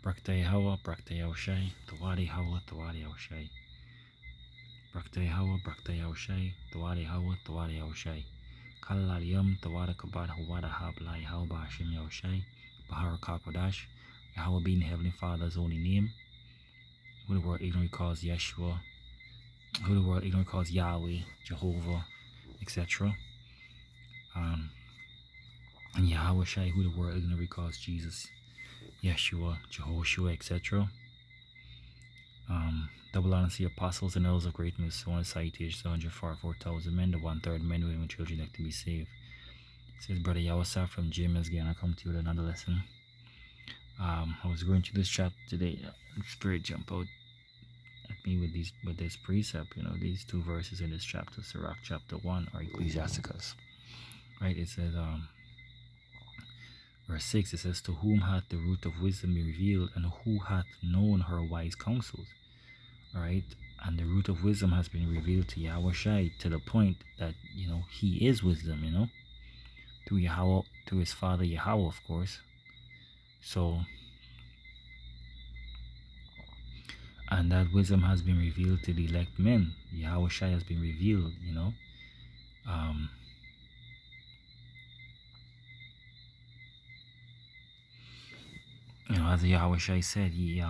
Brakta Yahawah, Brakta Yahushai, Tawadi Yahawah, Tawadi Yahushai. Brakta Yahawah, Brakta Yahushai, Tawadi Yahawah, Tawadi Yahushai. Kala Yom, Tawada Kabad, Hawada Habla, Yahawah Hashem Yahushai, Bahar Kakodash, Yahawah being Heavenly Father's holy name, who the world ignorantly calls Yeshua, who the world ignorantly calls Yahweh, Jehovah, etc. And YAHAWASHI, who the world ignorantly calls Jesus, Yeshua, Jehoshua, etc. Double honor to the apostles and elders of greatness, so on citation 144,000 men, the 1/3 men, women, and children that to be saved. It says, Brother YAHAWASHI from GMS again. I come to you with another lesson. I was going through this chapter today. Spirit jump out at me with this precept. These two verses in this chapter, Sirach chapter 1 or Ecclesiasticus. Right? It says, verse 6. It says, to whom hath the root of wisdom been revealed, and who hath known her wise counsels? All right, and the root of wisdom has been revealed to YAHAWASHI to the point that he is wisdom. Through Yahweh, through his father Yahweh, of course. So, and that wisdom has been revealed to the elect men. YAHAWASHI has been revealed. As YAHAWASHI said, he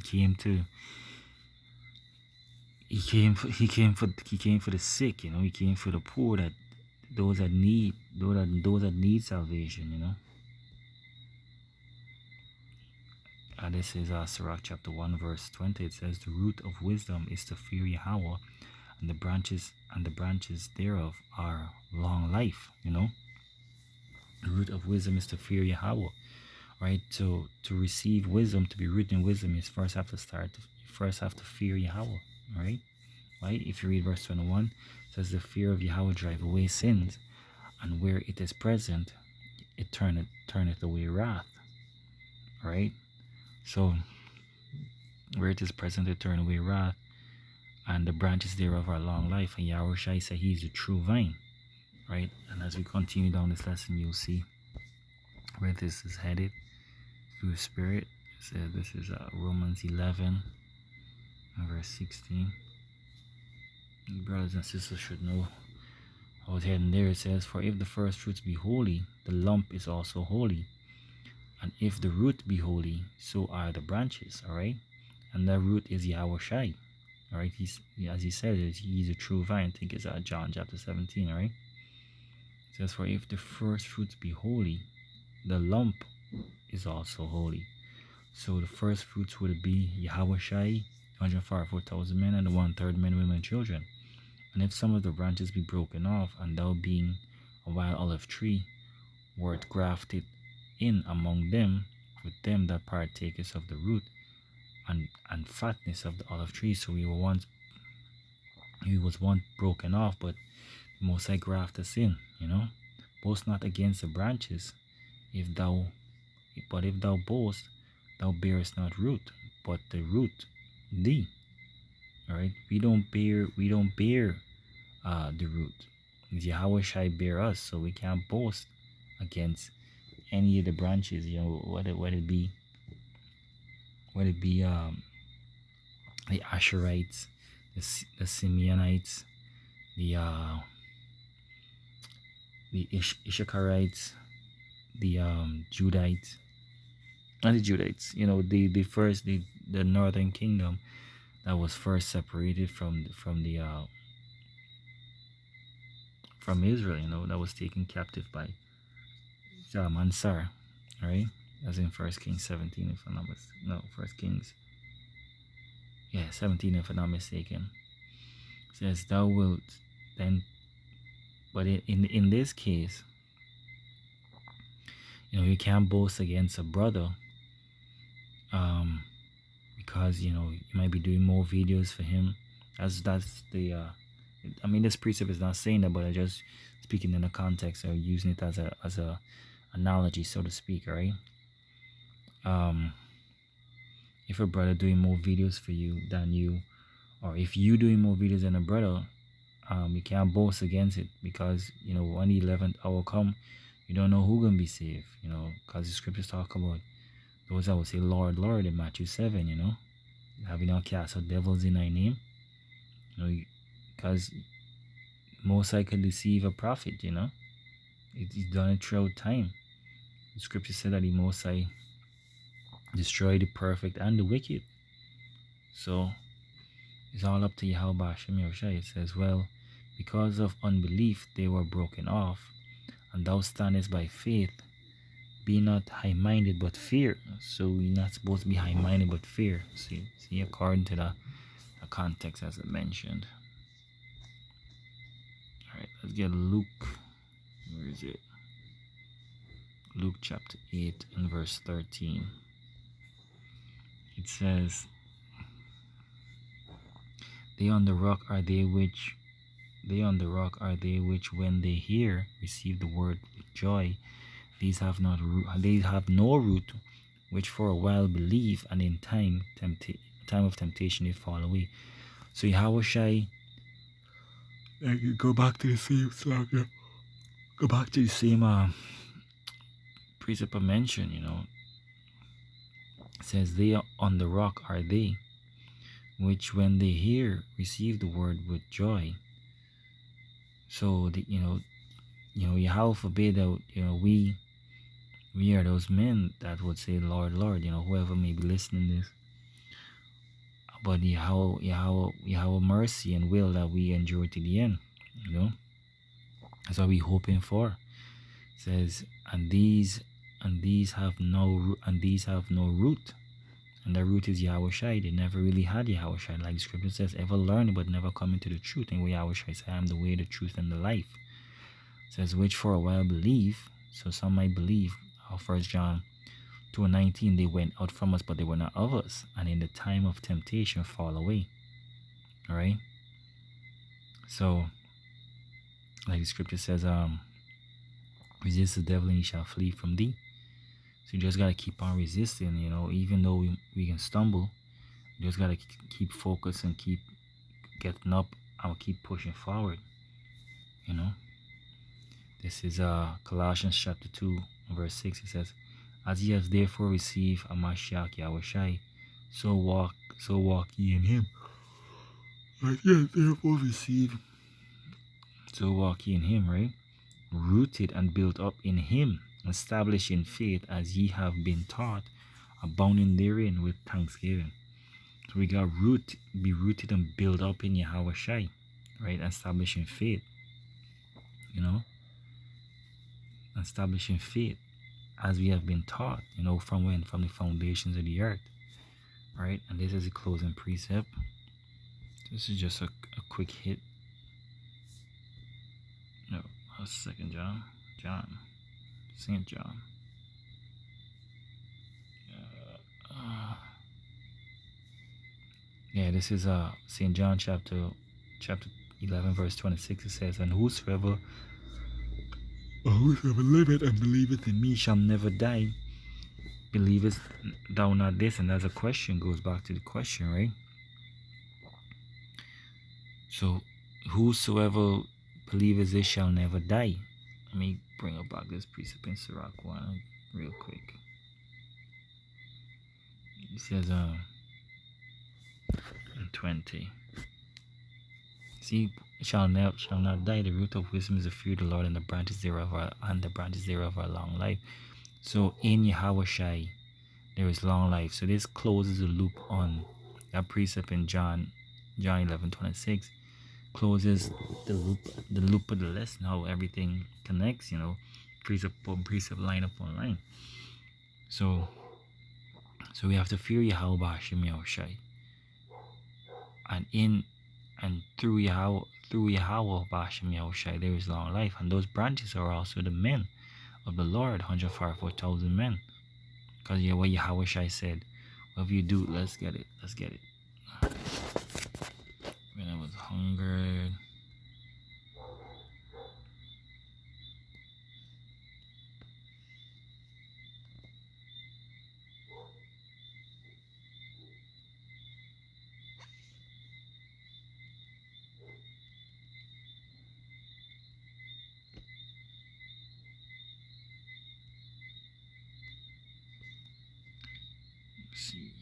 came for the sick. He came for the poor, that those that need salvation. And this is Sirach chapter 1 verse 20. It says, the root of wisdom is to fear Yahweh, and the branches thereof are long life. The root of wisdom is to fear Yahweh. Right? To receive wisdom, to be rooted in wisdom, is first have to fear Yahweh. Right? If you read verse 21, it says, the fear of Yahweh drive away sins, and where it is present, it turneth away wrath. Right? So where it is present, it turneth away wrath, and the branches thereof are long life. And YAHAWASHI said he is the true vine. Right? And as we continue down this lesson, you'll see where this is headed through the Spirit. So this is Romans 11 and verse 16. You brothers and sisters should know how it's heading there. It says, for if the first fruits be holy, the lump is also holy. And if the root be holy, so are the branches. All right? And that root is YAHAWASHI. All right? As he said, he's a true vine. I think it's John chapter 17. All right? It says, for if the first fruits be holy, the lump is also holy. So the first fruits would be YAHAWASHI, 144,000 men, and the 1/3 men, women, and children. And if some of the branches be broken off, and thou being a wild olive tree, wert grafted in among them, with them that partakers of the root and fatness of the olive tree. So he was once broken off, but the Most High grafted us in. Boast not against the branches. If thou boast, thou bearest not root, but the root thee. All right, we don't bear the root. YAHAWASHI bear us, so we can't boast against any of the branches. Whether it be the Asherites, the Simeonites, the Issacharites, the Judites, not the Judites. The northern kingdom that was first separated from Israel. That was taken captive by Mansar. All right, as in 1 Kings 17, if I'm not mistaken. No, 1 Kings. 17, if I'm not mistaken. It says, thou wilt then. But in this case, you can't boast against a brother, because you might be doing more videos for him. That's the this precept is not saying that, but I just speaking in the context or using it as a analogy, so to speak. All right. If a brother doing more videos for you than you, or if you doing more videos than a brother, you can't boast against it, because when the 11th hour come, You don't know who gonna be saved, because the scriptures talk about those that will say, Lord, Lord, in Matthew 7, have you not cast out devils in thy name? Because most I can deceive a prophet, He's done it throughout time. The scripture said that the Most High destroy the perfect and the wicked. So it's all up to YAHAWASHI. It says, well, because of unbelief they were broken off, and thou standest by faith. Be not high-minded but fear. So we're not supposed to be high-minded but fear. See, according to the context as I mentioned. Alright, let's get Luke. Where is it? Luke chapter 8 and verse 13. It says, They on the rock are they which when they hear receive the word with joy. These have no root, which for a while believe, and in time of temptation they fall away. So YAHAWASHI, go back to the same slug, yeah. Go back to the same precept I mentioned, It says, they on the rock are they, which when they hear receive the word with joy. So Yahweh forbid that we are those men that would say, Lord, Lord, whoever may be listening to this. But Yahweh mercy and will that we endure to the end. That's what we're hoping for. It says, and these have no root, and the root is YAHAWASHI. They never really had YAHAWASHI, like the scripture says, ever learn but never come into the truth. And YAHAWASHI says, I am the way, the truth, and the life. It says, which for a while believe. So some might believe. 1 John 2:19, they went out from us, but they were not of us, and in the time of temptation fall away. All right. So, like the scripture says, resist the devil and he shall flee from thee. So you just gotta keep on resisting, even though we can stumble. You just gotta keep focused and keep getting up and keep pushing forward. This is Colossians chapter 2 verse 6. It says, as ye have therefore received a Mashiach YAHAWASHI, so walk ye in him. As ye have therefore received, so walk ye in him, right? Rooted and built up in him, established in faith as ye have been taught, abounding therein with thanksgiving. So we got be rooted and built up in YAHAWASHI, right? Establishing faith, establishing faith as we have been taught, from when? From the foundations of the earth, right? And this is the closing precept. This is just a quick hit. No, Second John, St. John. Yeah, this is St. John chapter 11 verse 26. It says, and whosoever liveth and believeth in me shall never die. Believest thou not this? And that's a question, goes back to the question, right? So whosoever believeth this shall never die. Let me bring up back this precept in Sirach 1 real quick. It says in 20. See, shall not die. The root of wisdom is the fear of the Lord, and the branches thereof are long life. So in YAHAWASHI there is long life. So this closes the loop on that precept in John 11:26. Closes the loop of the lesson, how everything connects, precept upon precept, line upon line. So we have to fear YAHAWASHI, and through YAHAWASHI there is long life, and those branches are also the men of the Lord, 144,000 men, because what YAHAWASHI said, whatever you do, let's get it. When I was hungered, see.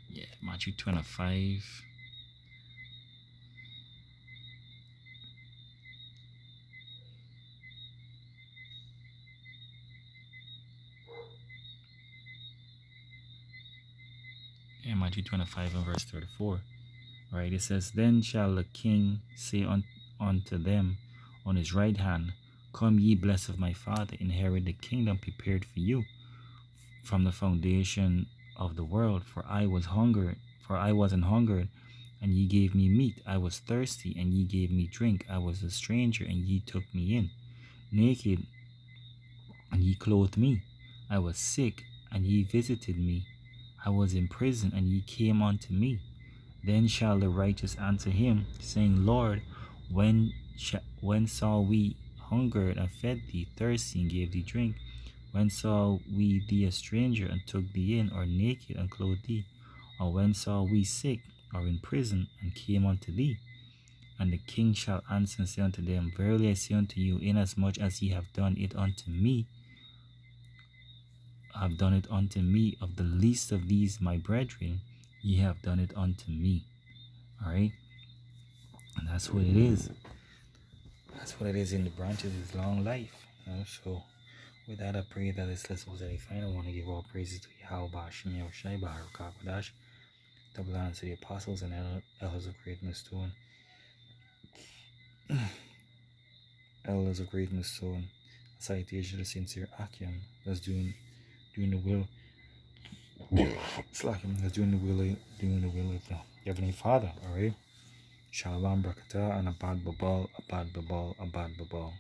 Yeah, Matthew 25. Yeah, Matthew 25 and verse 34. Right, it says, Then shall the king say unto them on his right hand, Come ye blessed of my father, inherit the kingdom prepared for you from the foundation of the world. For I was an hungered, and ye gave me meat. I was thirsty, and ye gave me drink. I was a stranger, and ye took me in. Naked, and ye clothed me. I was sick, and ye visited me. I was in prison, and ye came unto me. Then shall the righteous answer him, saying, Lord, when saw we hungered and fed thee, thirsty and gave thee drink? When saw we thee a stranger and took thee in, or naked and clothed thee? Or when saw we sick or in prison and came unto thee? And the king shall answer and say unto them, Verily I say unto you, inasmuch as ye have done it unto me, of the least of these my brethren, ye have done it unto me. All right, and that's what it is. That's what it is in the branches, is long life. So with that, I pray that this lesson was edifying. I want to give all praises to YAHAWASHI, YAHAWASHI, Barakakadash, double honor to the apostles and elders of Great Millstone, elders of Great Millstone, citation to the sincere Akim that's doing the will. Slakim that's doing the will of the Heavenly Father. All right. Shalom, Brakatah, and Abad Babal, Abad Babal, Abad Babal.